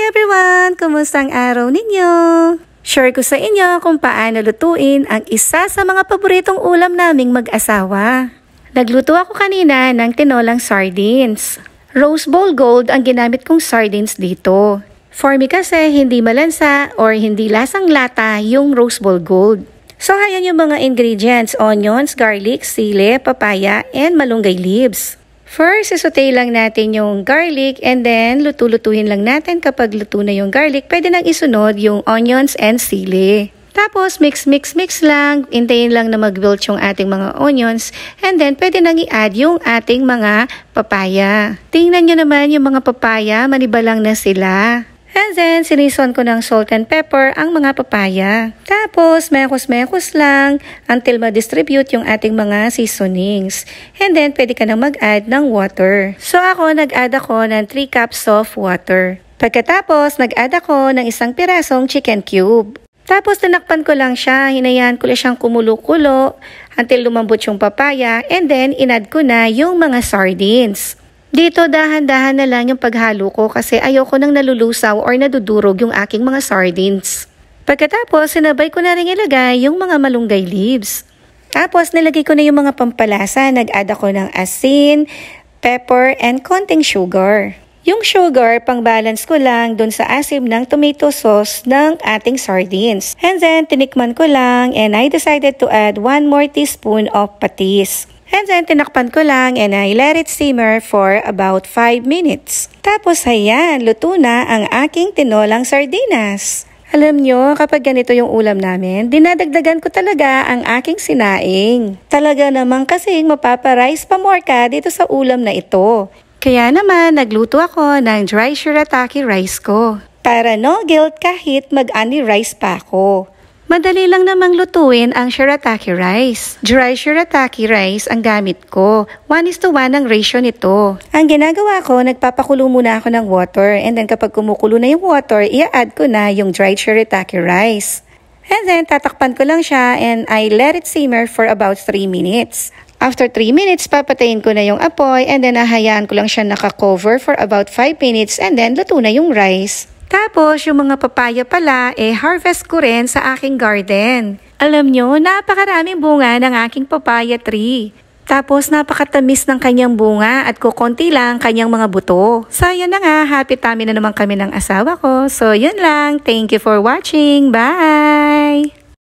everyone! Kumusta ang araw ninyo? Share ko sa inyo kung paano lutuin ang isa sa mga paboritong ulam naming mag-asawa. Nagluto ako kanina ng tinolang sardines. Rose Bowl Gold ang ginamit kong sardines dito. For me kasi hindi malansa or hindi lasang lata yung Rose Bowl Gold. So ayan yung mga ingredients: onions, garlic, sili, papaya, and malunggay leaves. First, isaute lang natin yung garlic and then luto-lutuhin lang natin. Kapag luto na yung garlic, pwede nang isunod yung onions and sili. Tapos mix lang, hintayin lang na mag-wilt yung ating mga onions and then pwede nang i-add yung ating mga papaya. Tingnan nyo naman yung mga papaya, manibalang na sila. And then, sinison ko ng salt and pepper ang mga papaya. Tapos, mekos lang until ma-distribute yung ating mga seasonings. And then, pwede ka na mag-add ng water. So, nag-add ako ng 3 cups of water. Pagkatapos, nag-add ako ng 1 pirasong chicken cube. Tapos, tinakpan ko lang siya. Hinayaan ko lang siyang kumulo-kulo until lumambot yung papaya. And then, in-add ko na yung mga sardines. Dito, dahan-dahan na lang yung paghalo ko kasi ayoko nang nalulusaw or nadudurog yung aking mga sardines. Pagkatapos, sinabay ko na rin ilagay yung mga malunggay leaves. Tapos, nilagay ko na yung mga pampalasa. Nag-add ako ng asin, pepper, and konting sugar. Yung sugar, pang-balance ko lang dun sa asim ng tomato sauce ng ating sardines. And then, tinikman ko lang and I decided to add 1 more teaspoon of patis. And then, tinakpan ko lang and I let it simmer for about 5 minutes. Tapos, ayan, luto na ang aking tinolang sardinas. Alam nyo, kapag ganito yung ulam namin, dinadagdagan ko talaga ang aking sinaing. Talaga naman kasing mapaparice pa more ka dito sa ulam na ito. Kaya naman, nagluto ako ng dry shirataki rice ko. Para no guilt kahit mag-ani rice pa ako. Madali lang namang lutuin ang shirataki rice. Dry shirataki rice ang gamit ko. 1:1 ang ratio nito. Ang ginagawa ko, nagpapakulo muna ako ng water. And then kapag kumukulo na yung water, i-add ko na yung dried shirataki rice. And then tatakpan ko lang siya and I let it simmer for about 3 minutes. After 3 minutes, papatayin ko na yung apoy and then hahayaan ko lang siya naka-cover for about 5 minutes and then luto na yung rice. Tapos, yung mga papaya pala, harvest ko rin sa aking garden. Alam nyo, napakaraming bunga ng aking papaya tree. Tapos, napakatamis ng kanyang bunga at kukonti lang kanyang mga buto. So, yan na nga, happy tummy na naman kami ng asawa ko. So, yun lang. Thank you for watching. Bye!